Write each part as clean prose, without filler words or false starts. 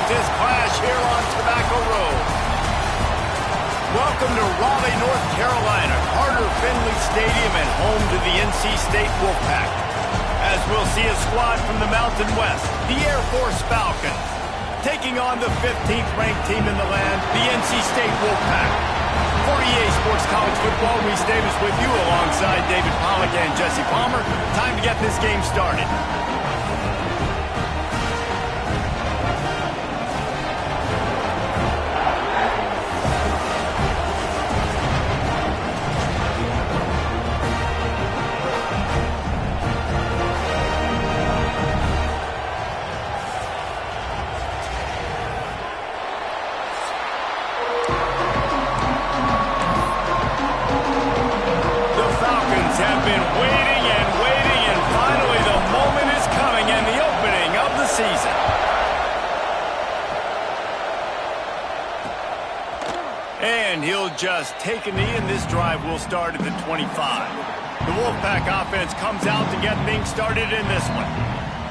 This clash here on Tobacco Road. Welcome to Raleigh, North Carolina, Carter Finley Stadium and home to the NC State Wolfpack. As we'll see a squad from the Mountain West, the Air Force Falcons, taking on the 15th ranked team in the land, the NC State Wolfpack. For EA Sports College Football, Reese Davis with you alongside David Pollack and Jesse Palmer. Time to get this game started. And he'll just take a knee, and this drive will start at the 25. The Wolfpack offense comes out to get things started in this one.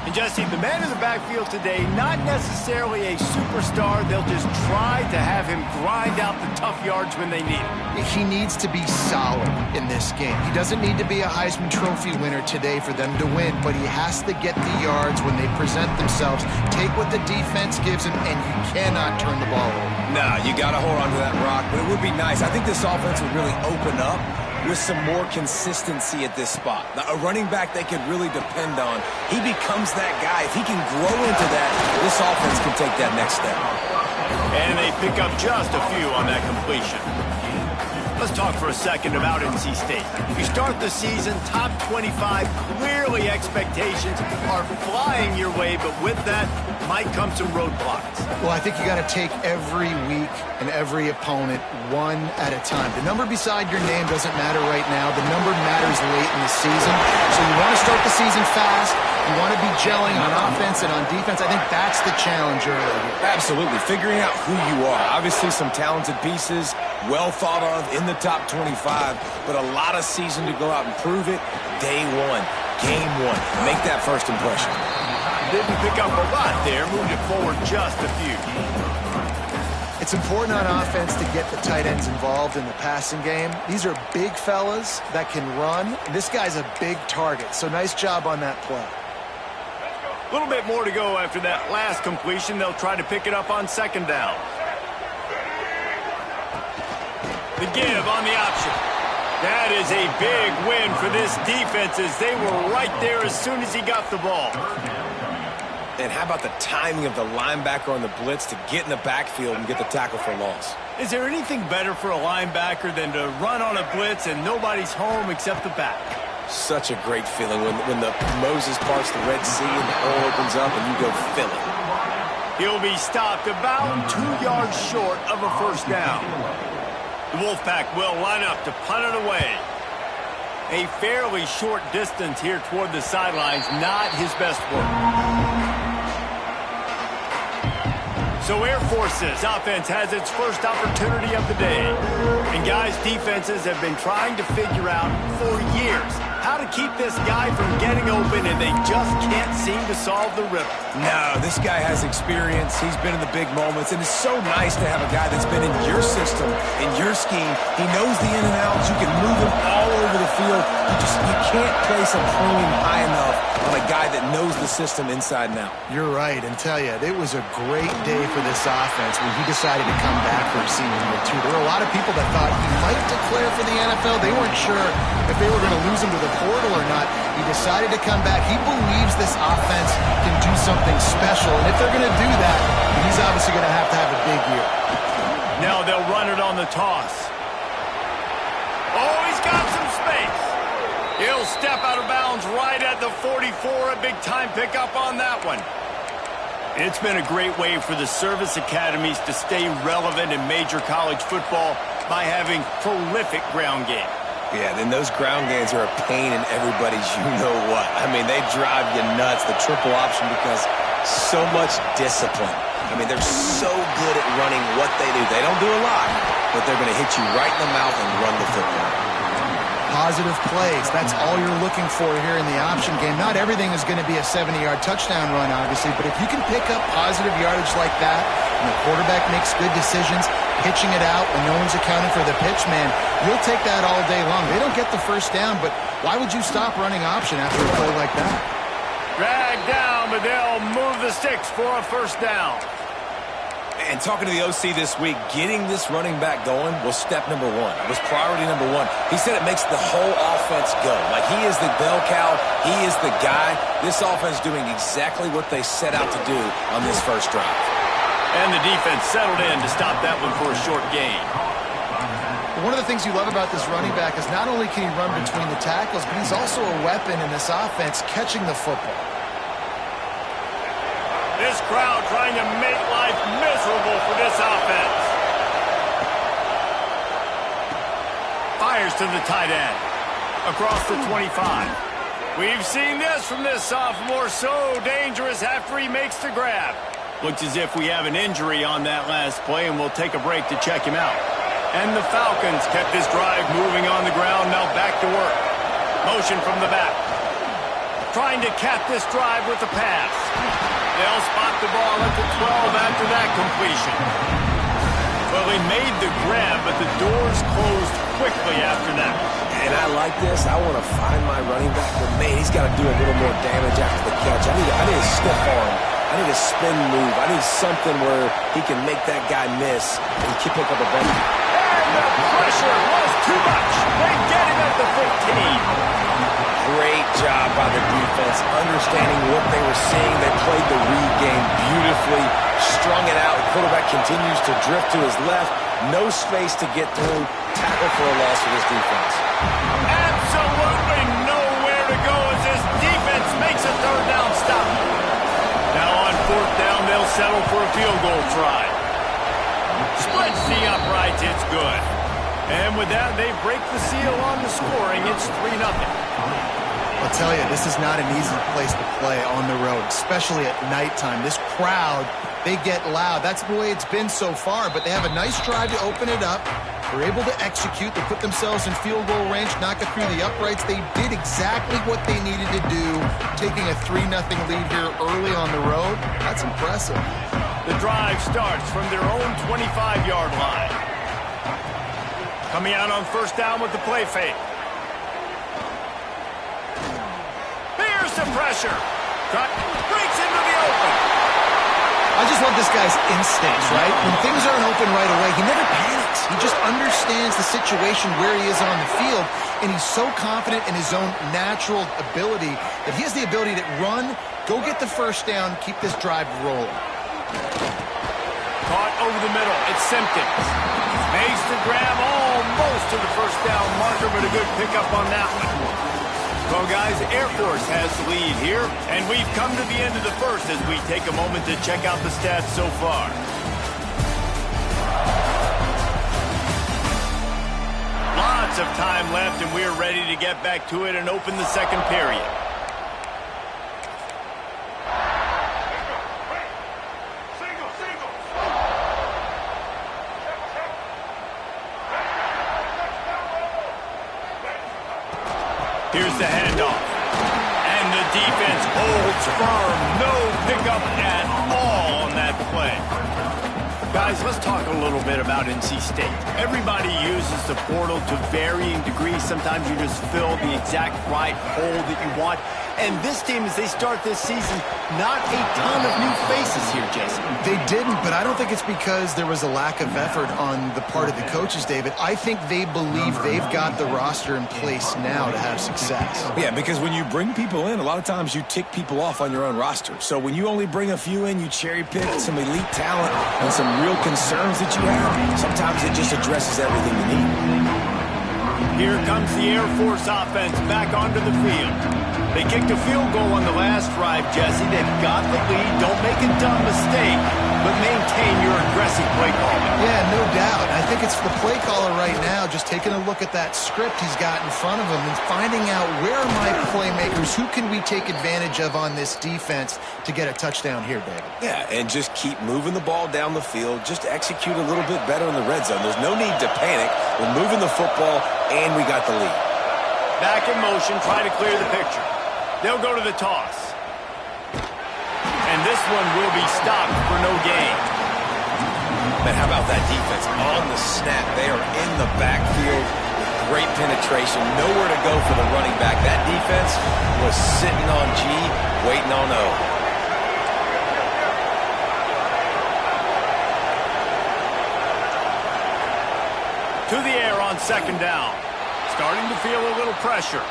And Jesse, the man in the backfield today, not necessarily a superstar. They'll just try to have him grind out the tough yards when they need it. He needs to be solid in this game. He doesn't need to be a Heisman Trophy winner today for them to win, but he has to get the yards when they present themselves. Take what the defense gives him, and you cannot turn the ball over. No, you got to hold on to that rock, but it would be nice. I think this offense would really open up with some more consistency at this spot. Now, a running back they could really depend on. He becomes that guy. If he can grow into that, this offense can take that next step. And they pick up just a few on that completion. Let's talk for a second about NC State. You start the season, top 25, clearly expectations are flying your way, but with that might come some roadblocks. Well, I think you got to take every week and every opponent one at a time. The number beside your name doesn't matter right now. The number matters late in the season. So you want to start the season fast. You want to be gelling on offense and on defense. I think that's the challenge early. Absolutely. Figuring out who you are. Obviously some talented pieces, well thought of in the top 25, but a lot of season to go out and prove it. Day one, game one. Make that first impression. Didn't pick up a lot there. Moved it forward just a few. It's important on offense to get the tight ends involved in the passing game. These are big fellas that can run. This guy's a big target, so nice job on that play. A little bit more to go after that last completion. They'll try to pick it up on second down. The give on the option. That is a big win for this defense as they were right there as soon as he got the ball. And how about the timing of the linebacker on the blitz to get in the backfield and get the tackle for loss? Is there anything better for a linebacker than to run on a blitz and nobody's home except the back? Such a great feeling when the Moses parts the Red Sea and the hole opens up and you go fill it. He'll be stopped about 2 yards short of a first down. The Wolfpack will line up to punt it away. A fairly short distance here toward the sidelines, not his best work. So Air Force's offense has its first opportunity of the day. And guys, defenses have been trying to figure out for years how to keep this guy from getting open, and they just can't seem to solve the riddle. No, this guy has experience. He's been in the big moments, and it's so nice to have a guy that's been in your system, in your scheme. He knows the in and outs. You can move him all over the field. You can't place a premium high enough on a guy that knows the system inside and out. You're right, and tell you, it was a great day for this offense when he decided to come back for a senior year, too. There were a lot of people that thought he might declare for the NFL. They weren't sure if they were going to lose him to the portal or not. He decided to come back. He believes this offense can do something special, and if they're going to do that, he's obviously going to have a big year. Now they'll run it on the toss. Oh, he's got some space. He'll step out of bounds right at the 44. A big-time pickup on that one. It's been a great way for the service academies to stay relevant in major college football by having prolific ground game. Yeah, then those ground games are a pain in everybody's you-know-what. I mean, they drive you nuts, the triple option, because so much discipline. I mean, they're so good at running what they do. They don't do a lot, but they're going to hit you right in the mouth and run the football. Positive plays. That's all you're looking for here in the option game. Not everything is going to be a 70-yard touchdown run, obviously, but if you can pick up positive yardage like that, and the quarterback makes good decisions, pitching it out when no one's accounting for the pitch, man, you'll take that all day long. They don't get the first down, but why would you stop running option after a play like that? Drag down, but they'll move the sticks for a first down. And talking to the OC this week, getting this running back going was step number one. It was priority number one. He said it makes the whole offense go. Like, he is the bell cow. He is the guy. This offense is doing exactly what they set out to do on this first drive. And the defense settled in to stop that one for a short gain. One of the things you love about this running back is not only can he run between the tackles, but he's also a weapon in this offense catching the football. This crowd trying to make life miserable for this offense. Fires to the tight end. Across the 25. We've seen this from this sophomore. So dangerous after he makes the grab. Looks as if we have an injury on that last play, and we'll take a break to check him out. And the Falcons kept this drive moving on the ground. Now back to work. Motion from the back. Trying to cap this drive with the pass. They'll spot the ball at the 12 after that completion. Well, he made the grab, but the doors closed quickly after that. And I like this. I want to find my running back, but man, he's got to do a little more damage after the catch. I need a stiff arm. I need a spin move. I need something where he can make that guy miss and he can pick up a bunch. And the pressure was too much. They get him at the 15. Great job by the defense, understanding what they were seeing. They played the read game beautifully, strung it out. The quarterback continues to drift to his left. No space to get through. Tackle for a loss for this defense. Absolutely nowhere to go as this defense makes a third down stop. Now on fourth down, they'll settle for a field goal try. Splits the uprights, it's good. And with that, they break the seal on the scoring. It's 3-0. I'll tell you, this is not an easy place to play on the road, especially at nighttime. This crowd, they get loud. That's the way it's been so far, but they have a nice drive to open it up. They're able to execute. They put themselves in field goal range, knock it through the uprights. They did exactly what they needed to do, taking a 3-0 lead here early on the road. That's impressive. The drive starts from their own 25-yard line. Coming out on first down with the play fake. Here's the pressure. Cut. Breaks into the open. I just love this guy's instincts, right? When things aren't open right away, he never panics. He just understands the situation where he is on the field, and he's so confident in his own natural ability that he has the ability to run, go get the first down, keep this drive rolling. Caught over the middle. It's Simpkins. Makes the grab almost to the first down marker, but a good pickup on that one. Well, guys, Air Force has the lead here, and we've come to the end of the first as we take a moment to check out the stats so far. Lots of time left, and we're ready to get back to it and open the second period. Here's the handoff. And the defense holds firm. No pickup at all on that play. Guys, let's talk a little bit about NC State. Everybody uses the portal to varying degrees. Sometimes you just fill the exact right hole that you want. And this team, as they start this season, not a ton of new faces here, Jason. They didn't, but I don't think it's because there was a lack of effort on the part of the coaches, David. I think they believe they've got the roster in place now to have success. Yeah, because when you bring people in, a lot of times you tick people off on your own roster. So when you only bring a few in, you cherry pick some elite talent and some real concerns that you have. Sometimes it just addresses everything you need. Here comes the Air Force offense back onto the field. They kicked a field goal on the last drive, Jesse. They've got the lead. Don't make a dumb mistake, but maintain your aggressive play calling. Yeah, no doubt. I think it's the play caller right now just taking a look at that script he's got in front of him and finding out where are my playmakers, who can we take advantage of on this defense to get a touchdown here, David. Yeah, and just keep moving the ball down the field. Just execute a little bit better in the red zone. There's no need to panic. We're moving the football, and we got the lead. Back in motion, try to clear the picture. They'll go to the toss. And this one will be stopped for no gain. Man, how about that defense on the snap? They are in the backfield. Great penetration. Nowhere to go for the running back. That defense was sitting on G, waiting on O. To the air on second down. Starting to feel a little pressure.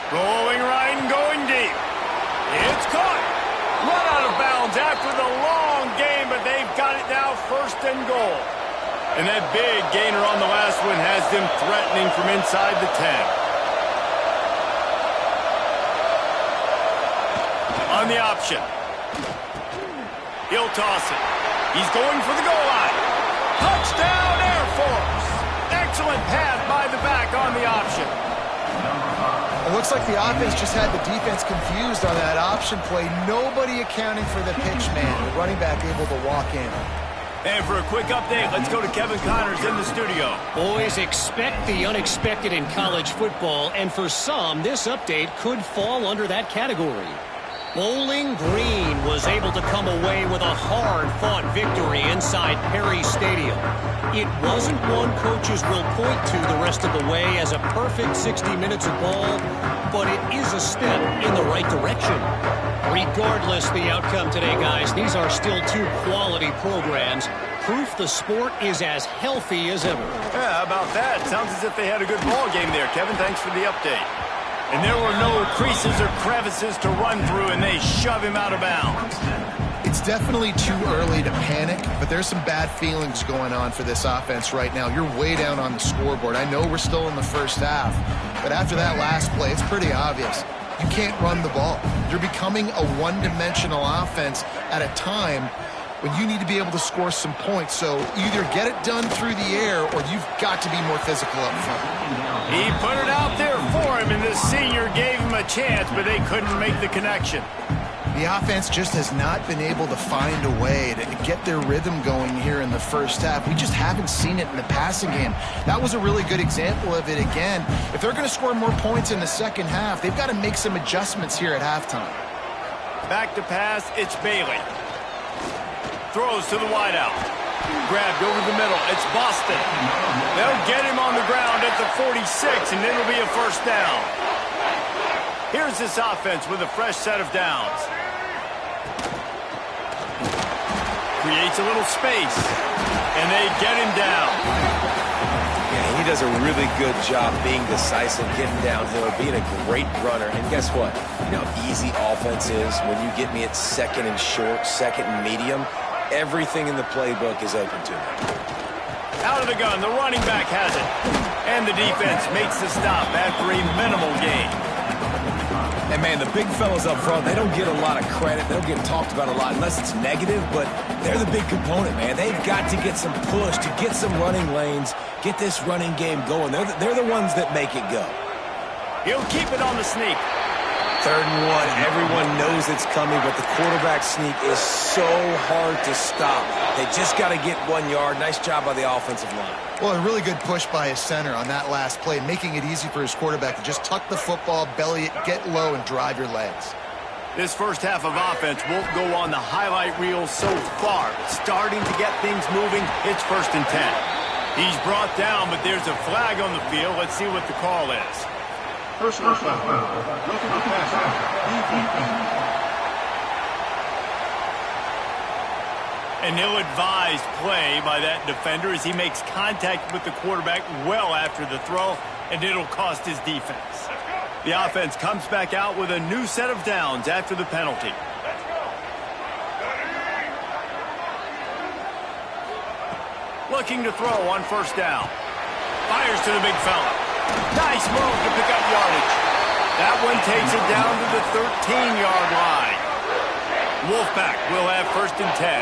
Rolling right and going deep. It's caught. Run out of bounds after the long game, but they've got it now first and goal. And that big gainer on the last one has them threatening from inside the 10. On the option. He'll toss it. He's going for the goal line. Touchdown, Air Force. Excellent pass by the back on the option. It looks like the offense just had the defense confused on that option play. Nobody accounting for the pitch man. The running back able to walk in. And for a quick update, let's go to Kevin Connors in the studio. Boys, expect the unexpected in college football, and for some, this update could fall under that category. Bowling Green was able to come away with a hard-fought victory inside Perry Stadium. It wasn't one coaches will point to the rest of the way as a perfect 60 minutes of ball, but it is a step in the right direction. Regardless the outcome today, guys, these are still two quality programs. Proof the sport is as healthy as ever. Yeah, how about that? Sounds as if they had a good ball game there. Kevin, thanks for the update. And there were no creases or crevices to run through, and they shove him out of bounds. It's definitely too early to panic, but there's some bad feelings going on for this offense right now. You're way down on the scoreboard. I know we're still in the first half, but after that last play, it's pretty obvious. You can't run the ball. You're becoming a one-dimensional offense at a time when you need to be able to score some points. So either get it done through the air or you've got to be more physical up front. He put it out there for him, and the senior gave him a chance, but they couldn't make the connection. The offense just has not been able to find a way to get their rhythm going here in the first half. We just haven't seen it in the passing game. That was a really good example of it again. If they're going to score more points in the second half, they've got to make some adjustments here at halftime. Back to pass, it's Bailey. Throws to the wideout. Grabbed over the middle. It's Boston. They'll get him on the ground at the 46, and it'll be a first down. Here's this offense with a fresh set of downs. Creates a little space, and they get him down. Yeah, he does a really good job being decisive, getting downhill, being a great runner. And guess what? You know how easy offense is when you get me at second and short, second and medium. Everything in the playbook is open to me. Out of the gun, the running back has it. And the defense makes the stop after a minimal gain. And, man, the big fellas up front, they don't get a lot of credit. They don't get talked about a lot unless it's negative, but they're the big component, man. They've got to get some push, to get some running lanes, get this running game going. They're the ones that make it go. He'll keep it on the sneak. 3rd and 1. Everyone knows it's coming, but the quarterback sneak is so hard to stop. They just got to get 1 yard. Nice job by the offensive line. Well, a really good push by his center on that last play, making it easy for his quarterback to just tuck the football, belly it, get low, and drive your legs. This first half of offense won't go on the highlight reel so far. Starting to get things moving, it's 1st and 10. He's brought down, but there's a flag on the field. Let's see what the call is. Personal foul. Roughing the passer. An ill-advised play by that defender as he makes contact with the quarterback well after the throw, and it'll cost his defense. The offense comes back out with a new set of downs after the penalty. Looking to throw on 1st down. Fires to the big fella. Nice move to pick up yardage. That one takes it down to the 13-yard line. Wolfpack will have 1st and 10.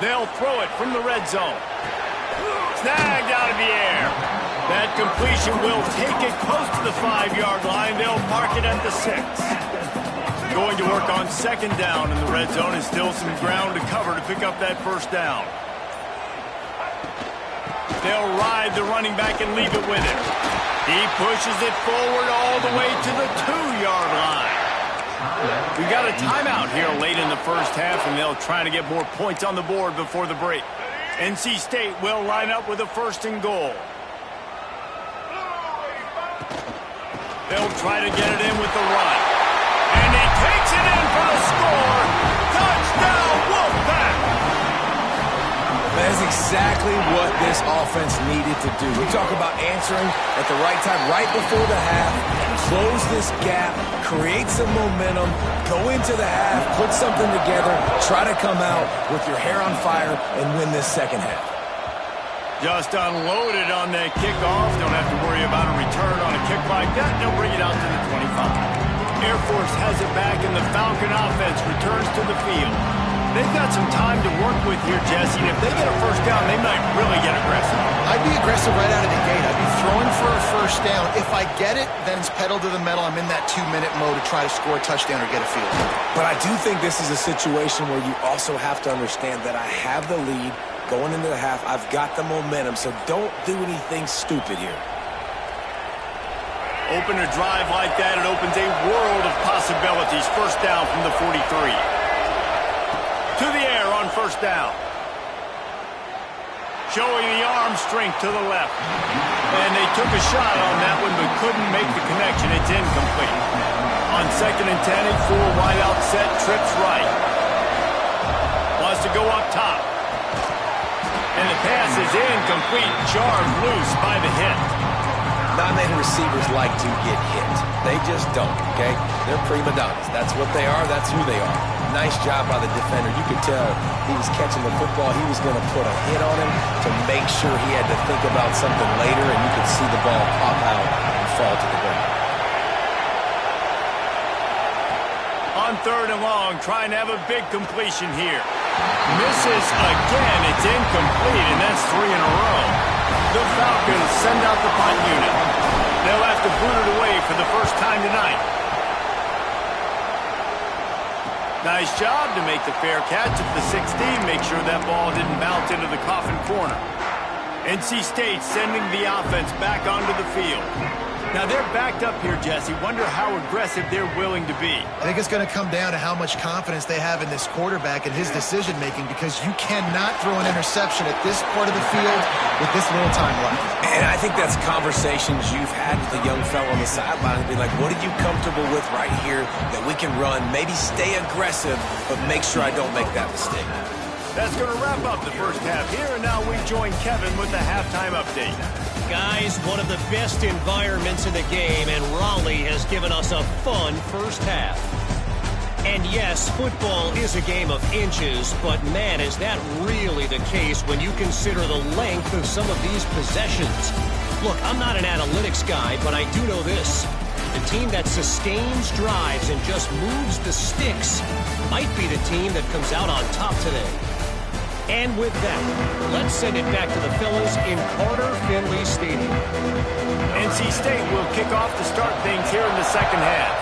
They'll throw it from the red zone. Snagged out of the air. That completion will take it close to the 5-yard line. They'll park it at the 6. Going to work on 2nd down in the red zone, and still some ground to cover to pick up that 1st down. They'll ride the running back and leave it with him. He pushes it forward all the way to the 2-yard line. We got a timeout here late in the 1st half, and they'll try to get more points on the board before the break. NC State will line up with a 1st and goal. They'll try to get it in with the run. And he takes it in for the score. Touchdown, Wolfpack! That is exactly what this offense needed to do. We talk about answering at the right time, right before the half, close this gap, create some momentum, go into the half, put something together, try to come out with your hair on fire and win this 2nd half. Just unloaded on that kickoff. Don't have to worry about a return on a kick like that. They'll bring it out to the 25. Air Force has it back, and the Falcon offense returns to the field. They've got some time to work with here, Jesse, and if they get a 1st down, they might really get aggressive. I'd be aggressive right out of the gate. I'd be throwing for a 1st down. If I get it, then it's pedal to the metal. I'm in that 2-minute mode to try to score a touchdown or get a field goal. But I do think this is a situation where you also have to understand that I have the lead going into the half. I've got the momentum, so don't do anything stupid here. Open a drive like that, it opens a world of possibilities. 1st down from the 43. To the air on 1st down. Showing the arm strength to the left. And they took a shot on that one but couldn't make the connection. It's incomplete. On 2nd and 10, a full wide out set, trips right. Wants to go up top. And the pass is incomplete. Jarred loose by the hit. Non-native receivers like to get hit. They just don't, okay? They're prima donnas. That's what they are. That's who they are. Nice job by the defender. You could tell he was catching the football. He was going to put a hit on him to make sure he had to think about something later, and you could see the ball pop out and fall to the ground. On 3rd and long, trying to have a big completion here. Misses again. It's incomplete, and that's 3 in a row. The Falcons send out the punt unit. They'll have to boot it away for the 1st time tonight. Nice job to make the fair catch at the 16. Make sure that ball didn't bounce into the coffin corner. NC State sending the offense back onto the field. Now they're backed up here, Jesse. Wonder how aggressive they're willing to be. I think it's going to come down to how much confidence they have in this quarterback and his decision-making, because you cannot throw an interception at this part of the field with this little time left. And I think that's conversations you've had with the young fellow on the sideline and be like, what are you comfortable with right here that we can run? Maybe stay aggressive, but make sure I don't make that mistake. That's going to wrap up the 1st half here, and now we join Kevin with the halftime update. Guys, one of the best environments in the game, and Raleigh has given us a fun 1st half. And yes, football is a game of inches, but man, is that really the case when you consider the length of some of these possessions. Look, I'm not an analytics guy, but I do know this. The team that sustains drives and just moves the sticks might be the team that comes out on top today. And with that, let's send it back to the fellas in Carter Finley Stadium. NC State will kick off to start things here in the 2nd half.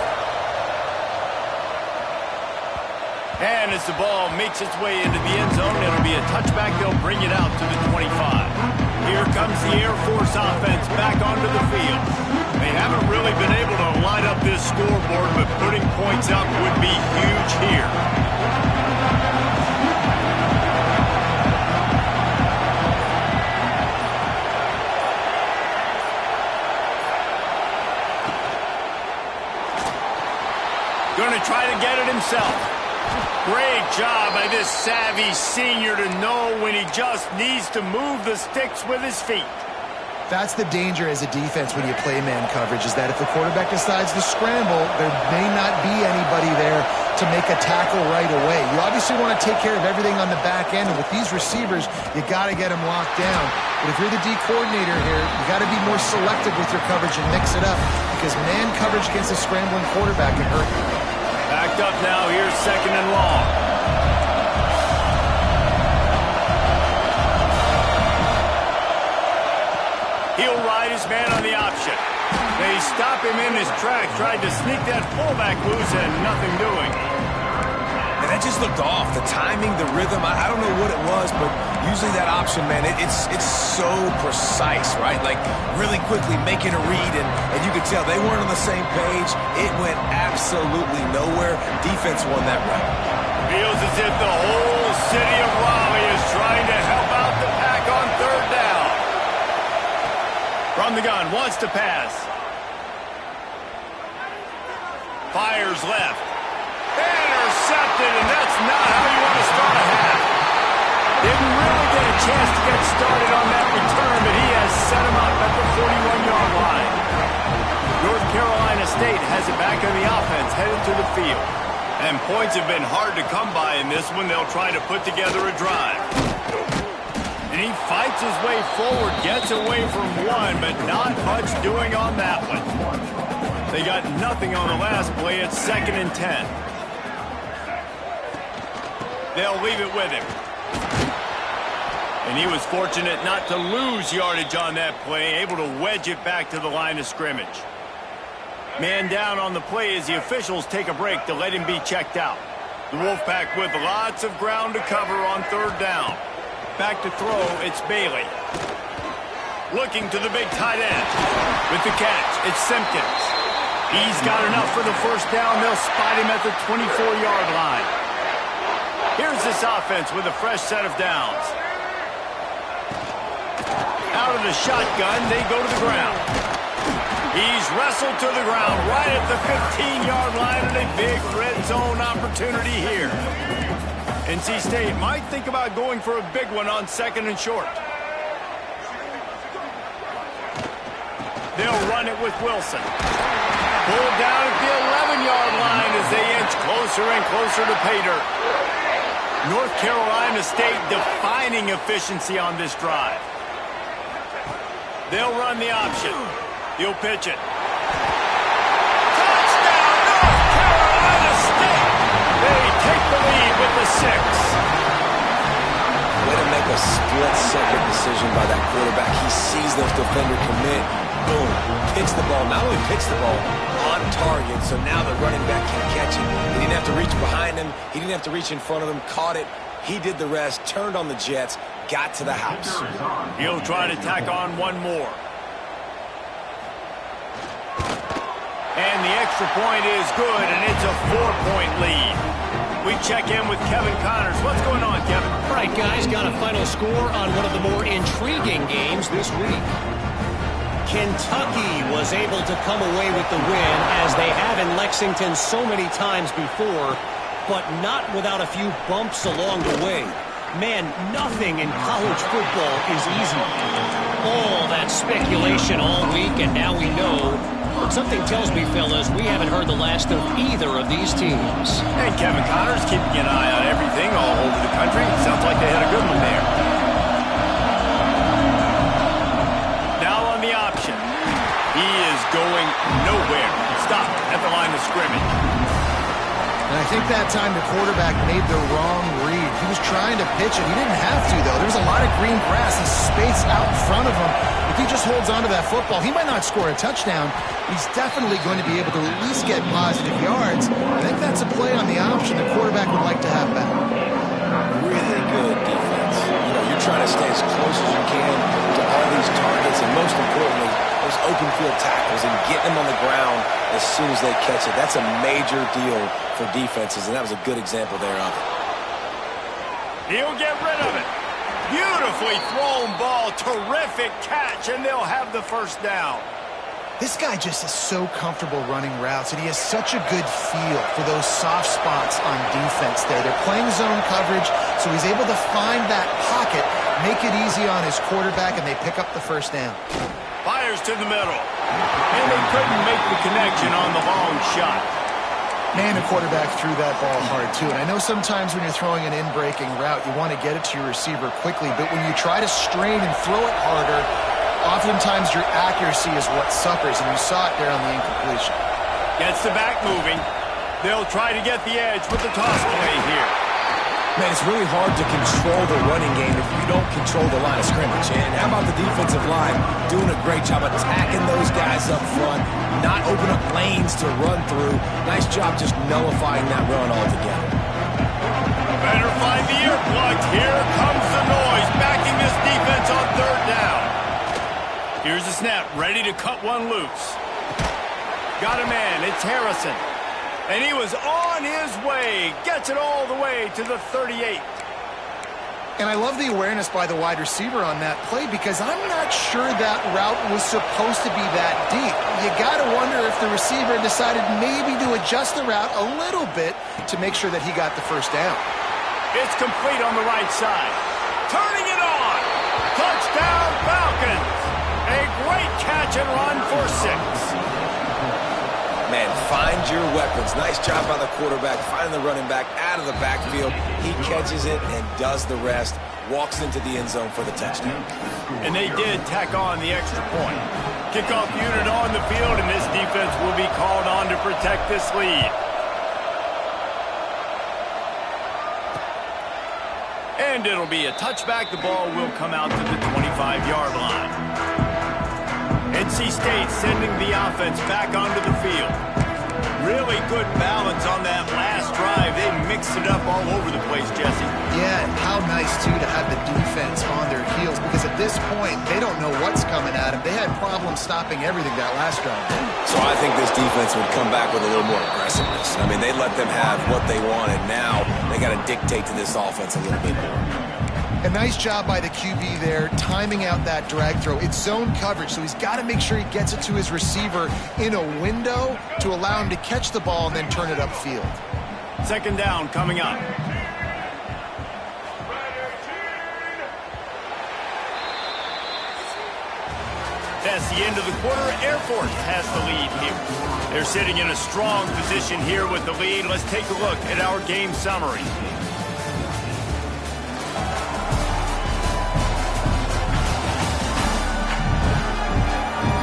And as the ball makes its way into the end zone, it'll be a touchback. They'll bring it out to the 25. Here comes the Air Force offense back onto the field. They haven't really been able to line up this scoreboard, but putting points up would be huge here. Going to try to get it himself. Great job by this savvy senior to know when he just needs to move the sticks with his feet. That's the danger as a defense when you play man coverage, is that if the quarterback decides to scramble, there may not be anybody there to to make a tackle right away. You obviously want to take care of everything on the back end, and with these receivers, you got to get them locked down. But if you're the D coordinator here, you got to be more selective with your coverage and mix it up, because man coverage against a scrambling quarterback can hurt you. Backed up now, here's 2nd and long. He'll ride his man on the option. They stop him in his tracks, tried to sneak that fullback loose, and nothing doing. And that just looked off. The timing, the rhythm, I don't know what it was, but usually that option, man, it's so precise, right? Like really quickly making a read, and you could tell they weren't on the same page. It went absolutely nowhere. Defense won that round. Feels as if the whole city of Raleigh is trying to help out the Pack on 3rd down. From the gun, wants to pass. Fires left. Intercepted, and that's not how you want to start a half. Didn't really get a chance to get started on that return, but he has set him up at the 41-yard line. North Carolina State has it back on the offense, headed to the field. And points have been hard to come by in this one. They'll try to put together a drive. And he fights his way forward, gets away from one, but not much doing on that one. They got nothing on the last play. It's 2nd and 10. They'll leave it with him. And he was fortunate not to lose yardage on that play, able to wedge it back to the line of scrimmage. Man down on the play as the officials take a break to let him be checked out. The Wolfpack with lots of ground to cover on 3rd down. Back to throw, it's Bailey. Looking to the big tight end. With the catch, it's Simpkins. He's got enough for the 1st down. They'll spot him at the 24-yard line. Here's this offense with a fresh set of downs. Out of the shotgun, they go to the ground. He's wrestled to the ground right at the 15-yard line, and a big red zone opportunity here. NC State might think about going for a big one on 2nd and short. They'll run it with Wilson. Pulled down at the 11-yard line as they inch closer and closer to pay dirt. North Carolina State defining efficiency on this drive. They'll run the option. He'll pitch it. Touchdown, North Carolina State! They take the lead with the 6. Way to make a split-second decision by that quarterback. He sees those defender commit. Boom. Picks the ball. Not only picks the ball, on target. So now the running back can catch it. He didn't have to reach behind him. He didn't have to reach in front of him. Caught it. He did the rest. Turned on the Jets. Got to the house. He'll try to tack on one more. And the extra point is good, and it's a 4-point lead. We check in with Kevin Connors. What's going on, Kevin? All right, guys, got a final score on one of the more intriguing games this week. Kentucky was able to come away with the win, as they have in Lexington so many times before, but not without a few bumps along the way. Man, nothing in college football is easy. All that speculation all week, and now we know. But something tells me, fellas, we haven't heard the last of either of these teams. And Kevin Connors keeping an eye on everything all over the country. Sounds like they had a good one there. Now on the option. He is going nowhere. Stop at the line of scrimmage. And I think that time the quarterback made the wrong read. He was trying to pitch it. He didn't have to, though. There was a lot of green grass and space out in front of him. If he just holds on to that football, he might not score a touchdown. He's definitely going to be able to at least get positive yards. I think that's a play on the option the quarterback would like to have back. Really good defense. You know, you're trying to stay as close as you can to all these targets, and most importantly, those open field tackles and getting them on the ground as soon as they catch it. That's a major deal for defenses, and that was a good example there of it. He'll get rid of it. Beautifully thrown ball. Terrific catch, and they'll have the 1st down. This guy just is so comfortable running routes, and he has such a good feel for those soft spots on defense there. They're playing zone coverage, so he's able to find that pocket, make it easy on his quarterback, and they pick up the 1st down. Fires to the middle. And they couldn't make the connection on the long shot. Man, the quarterback threw that ball hard, too. And I know sometimes when you're throwing an in-breaking route, you want to get it to your receiver quickly. But when you try to strain and throw it harder, oftentimes your accuracy is what suffers. And you saw it there on the incompletion. Gets the back moving. They'll try to get the edge with the toss play here. Man, it's really hard to control the running game if you don't control the line of scrimmage. And how about the defensive line doing a great job attacking those guys up front, not open up lanes to run through. Nice job just nullifying that run altogether. Better find the earplugs. Here comes the noise, backing this defense on third down. Here's the snap, ready to cut one loose. Got a man, it's Harrison. And he was on his way. Gets it all the way to the 38. And I love the awareness by the wide receiver on that play because I'm not sure that route was supposed to be that deep. You got to wonder if the receiver decided maybe to adjust the route a little bit to make sure that he got the first down. It's complete on the right side. Turning it on. Touchdown Falcons. A great catch and run for 6. Man, find your weapons. Nice job by the quarterback, finding the running back out of the backfield. He catches it and does the rest. Walks into the end zone for the touchdown. And they did tack on the extra point. Kickoff unit on the field, and this defense will be called on to protect this lead. And it'll be a touchback. The ball will come out to the 25-yard line. NC State sending the offense back onto the field. Really good balance on that last drive. They mixed it up all over the place, Jesse. Yeah, and how nice, too, to have the defense on their heels because at this point, they don't know what's coming at them. They had problems stopping everything that last drive. So I think this defense would come back with a little more aggressiveness. I mean, they let them have what they wanted. Now they got to dictate to this offense a little bit more. A nice job by the QB there, timing out that drag throw. It's zone coverage, so he's got to make sure he gets it to his receiver in a window to allow him to catch the ball and then turn it upfield. Second down coming up. That's the end of the quarter. Air Force has the lead here. They're sitting in a strong position here with the lead. Let's take a look at our game summary.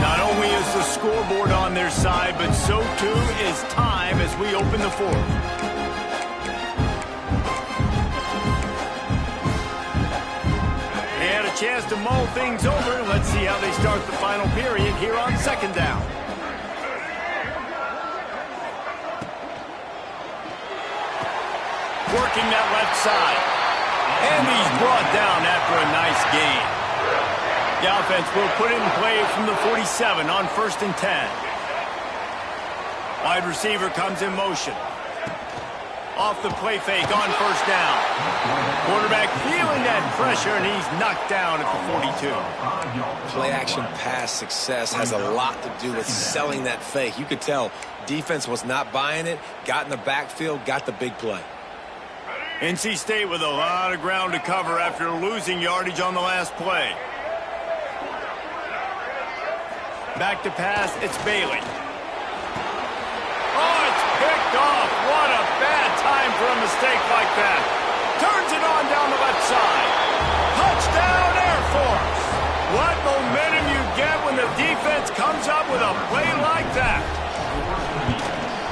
Not only is the scoreboard on their side, but so too is time as we open the fourth. They had a chance to mull things over. Let's see how they start the final period here on second down. Working that left side. And he's brought down after a nice gain. The offense will put it in play from the 47 on 1st and 10. Wide receiver comes in motion. Off the play fake on 1st down. Quarterback feeling that pressure, and he's knocked down at the 42. Play action pass success has a lot to do with selling that fake. You could tell defense was not buying it, got in the backfield, got the big play. NC State with a lot of ground to cover after losing yardage on the last play. Back to pass, it's Bailey. Oh, it's picked off. What a bad time for a mistake like that. Turns it on down the left side. Touchdown, Air Force. What momentum you get when the defense comes up with a play like that.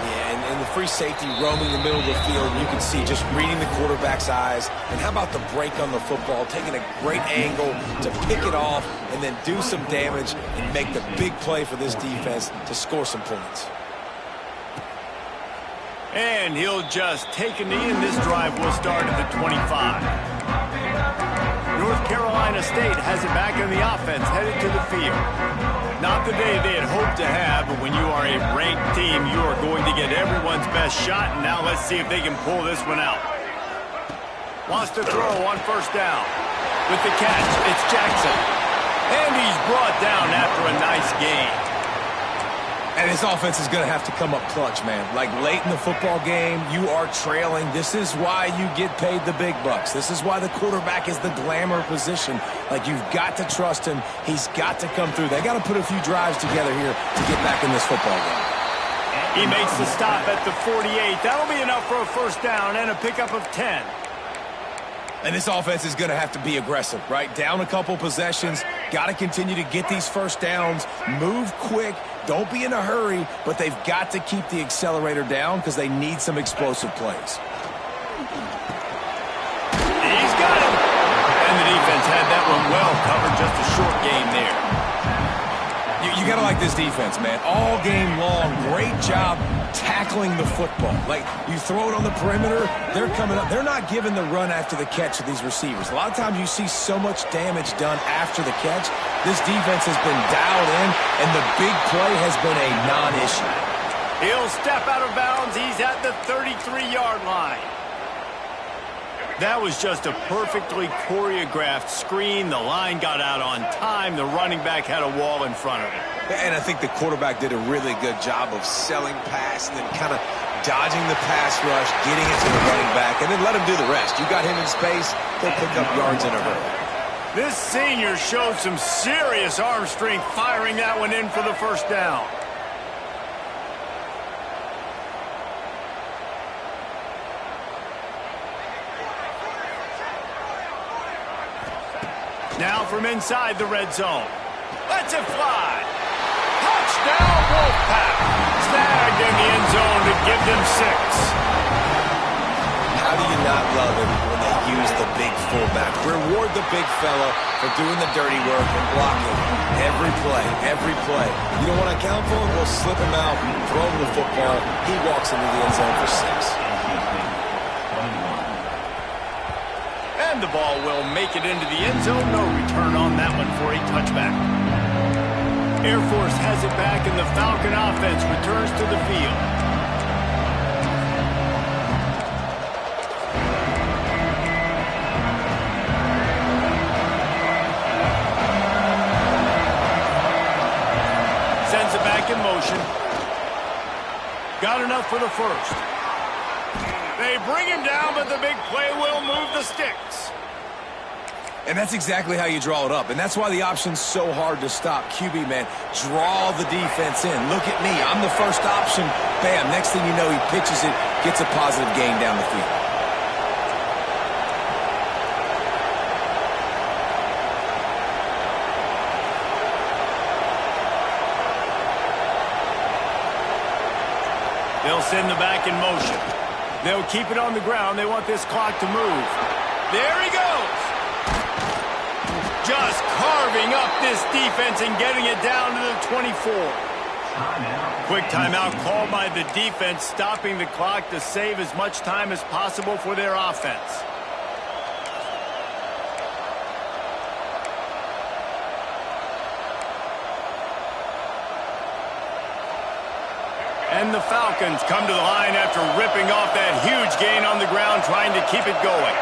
Yeah, and the free safety roaming the middle of the field, you can see just reading the quarterback's eyes. And how about the break on the football, taking a great angle to pick it off and then do some damage and make the big play for this defense to score some points. And he'll just take a knee, and this drive will start at the 25. North Carolina State has it back in the offense, headed to the field. Not the day they had hoped to have, but when you are a ranked team, you are going to get everyone's best shot, and now let's see if they can pull this one out. Wants to throw on 1st down. With the catch, it's Jackson. And he's brought down after a nice gain. And his offense is going to have to come up clutch, man. Like late in the football game, you are trailing. This is why you get paid the big bucks. This is why the quarterback is the glamour position. Like, you've got to trust him. He's got to come through. They got to put a few drives together here to get back in this football game. He makes the stop at the 48. That'll be enough for a first down and a pickup of 10. And this offense is going to have to be aggressive, right? Down a couple possessions, got to continue to get these first downs, move quick, don't be in a hurry, but they've got to keep the accelerator down because they need some explosive plays. He's got him. And the defense had that one well covered, just a short game there. You got to like this defense, man. All game long, great job tackling the football. Like, you throw it on the perimeter, they're coming up. They're not giving the run after the catch to these receivers. A lot of times you see so much damage done after the catch. This defense has been dialed in, and the big play has been a non-issue. He'll step out of bounds. He's at the 33-yard line. That was just a perfectly choreographed screen. The line got out on time. The running back had a wall in front of him. And I think the quarterback did a really good job of selling pass and then kind of dodging the pass rush, getting it to the running back, and then let him do the rest. You got him in space, he'll pick up yards in a hurry. This senior showed some serious arm strength firing that one in for the first down. Now from inside the red zone. Lets it fly. Touchdown, Wolfpack. Snagged in the end zone to give them 6. How do you not love it when they use the big fullback? Reward the big fella for doing the dirty work and blocking every play, every play. You don't want to account for him? We'll slip him out, throw him the football. He walks into the end zone for 6. And the ball will make it into the end zone. No return on that one for a touchback. Air Force has it back, and the Falcon offense returns to the field. Sends it back in motion. Got enough for the first. They bring him down, but the big play will move the sticks. And that's exactly how you draw it up. And that's why the option's so hard to stop. QB, man, draw the defense in. Look at me. I'm the first option. Bam. Next thing you know, he pitches it, gets a positive gain down the field. They'll send the back in motion. They'll keep it on the ground. They want this clock to move. There he goes. Just carving up this defense and getting it down to the 24. Quick timeout called by the defense, stopping the clock to save as much time as possible for their offense. And the Falcons come to the line after ripping off that huge gain on the ground, trying to keep it going.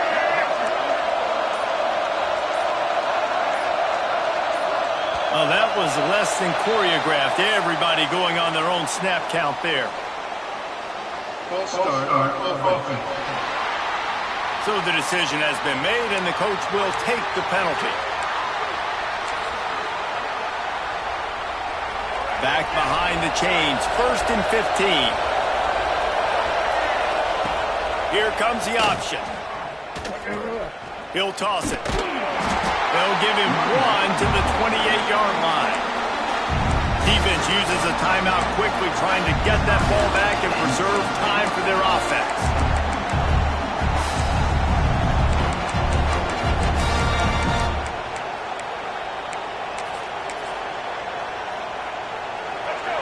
Well, that was less than choreographed. Everybody going on their own snap count there. False start on offense. So the decision has been made, and the coach will take the penalty. Back behind the chains, 1st and 15. Here comes the option. He'll toss it. They'll give him 1 to the 28-yard line. Defense uses a timeout quickly, trying to get that ball back and preserve time for their offense.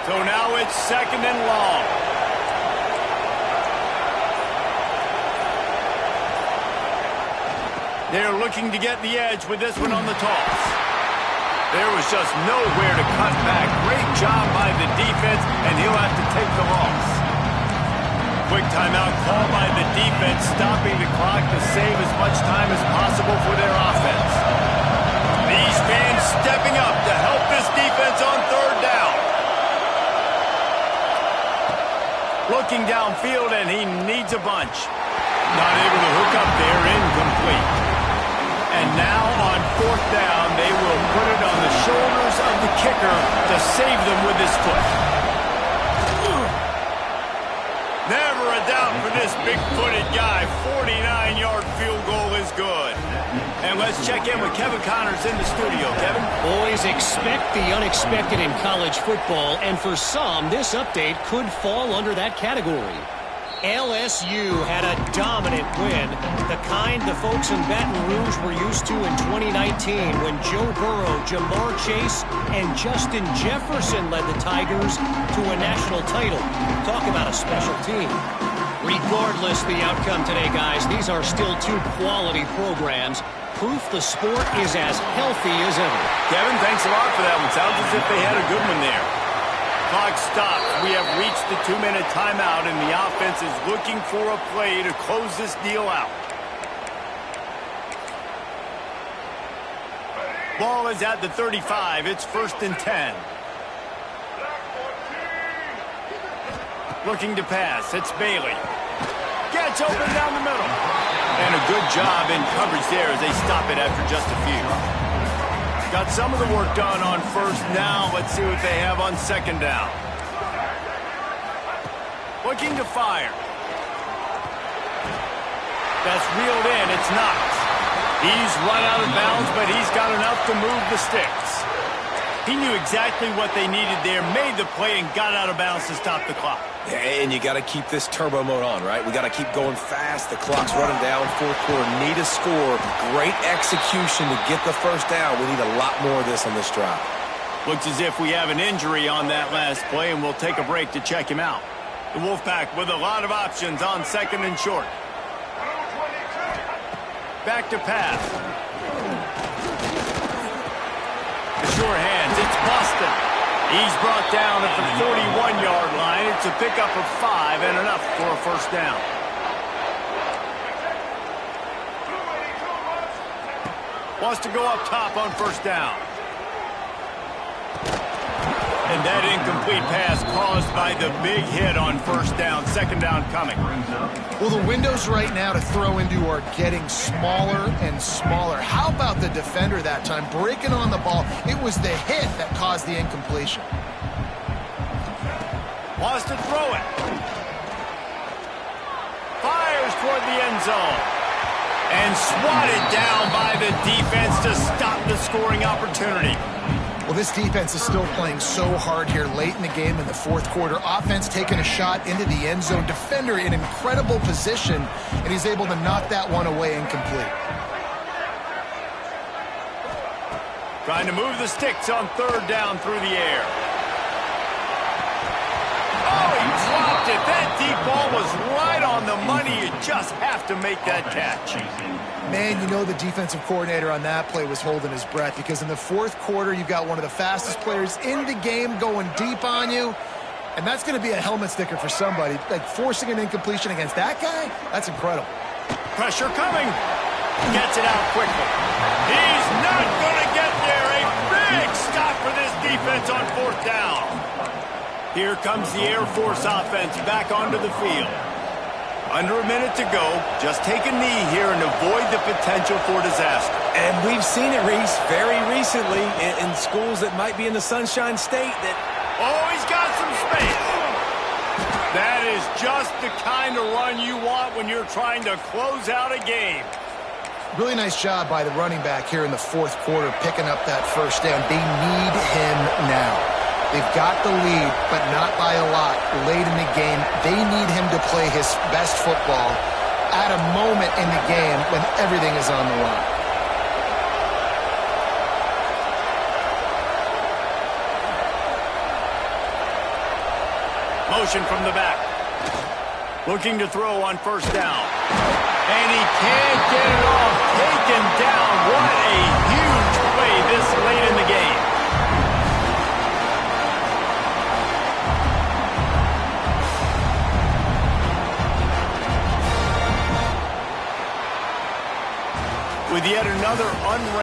So now it's 2nd and long. They're looking to get the edge with this one on the toss. There was just nowhere to cut back. Great job by the defense, and he'll have to take the loss. Quick timeout called by the defense, stopping the clock to save as much time as possible for their offense. These fans stepping up to help this defense on 3rd down. Looking downfield, and he needs a bunch. Not able to hook up there, incomplete. And now on 4th down, they will put it on the shoulders of the kicker to save them with his foot. Never a doubt for this big-footed guy. 49-yard field goal is good. And let's check in with Kevin Connors in the studio. Kevin? Boys, expect the unexpected in college football, and for some, this update could fall under that category. LSU had a dominant win, the kind the folks in Baton Rouge were used to in 2019 when Joe Burrow, Jamar Chase, and Justin Jefferson led the Tigers to a national title. Talk about a special team. Regardless the outcome today, guys, these are still two quality programs. Proof the sport is as healthy as ever. Kevin, thanks a lot for that one. Sounds as if they had a good one there. Clock stops. We have reached the 2-minute timeout, and the offense is looking for a play to close this deal out. Ball is at the 35. It's 1st and 10. Looking to pass. It's Bailey. Gets open down the middle. And a good job in coverage there as they stop it after just a few. Got some of the work done on 1st down. Let's see what they have on 2nd down. Looking to fire. That's reeled in. It's Knox. He's run out of bounds, but he's got enough to move the sticks. He knew exactly what they needed there, made the play, and got out of bounds to stop the clock. Yeah, and you got to keep this turbo mode on, right? We got to keep going fast. The clock's running down. 4th quarter, need a score. Great execution to get the 1st down. We need a lot more of this on this drive. Looks as if we have an injury on that last play, and we'll take a break to check him out. The Wolfpack with a lot of options on 2nd and short. Back to pass. The sure hands. It's Boston. He's brought down at the 41-yard line. It's a pickup of 5 and enough for a 1st down. Wants to go up top on 1st down. And that incomplete pass caused by the big hit on 1st down. 2nd down coming. Well, the windows right now to throw into are getting smaller and smaller. How about the defender that time breaking on the ball? It was the hit that caused the incompletion. Wants to throw it. Fires toward the end zone. And swatted down by the defense to stop the scoring opportunity. Well, this defense is still playing so hard here late in the game in the 4th quarter. Offense taking a shot into the end zone. Defender in incredible position, and he's able to knock that one away incomplete. Trying to move the sticks on 3rd down through the air. Oh, he dropped it. That deep ball was right on the money. You just have to make that catch. Man, you know the defensive coordinator on that play was holding his breath because in the 4th quarter, you've got one of the fastest players in the game going deep on you, and that's going to be a helmet sticker for somebody. Like, forcing an incompletion against that guy, that's incredible. Pressure coming. Gets it out quickly. He's not going to get there. A big stop for this defense on 4th down. Here comes the Air Force offense back onto the field. Under a minute to go. Just take a knee here and avoid the potential for disaster. And we've seen it, Reese, very recently in schools that might be in the Sunshine State. Oh, he's got some space. That is just the kind of run you want when you're trying to close out a game. Really nice job by the running back here in the 4th quarter picking up that 1st down. They need him now. They've got the lead, but not by a lot late in the game. They need him to play his best football at a moment in the game when everything is on the line. Motion from the back. Looking to throw on 1st down. And he can't get it off. Taken down. What a huge play this late in the game. With yet another unranked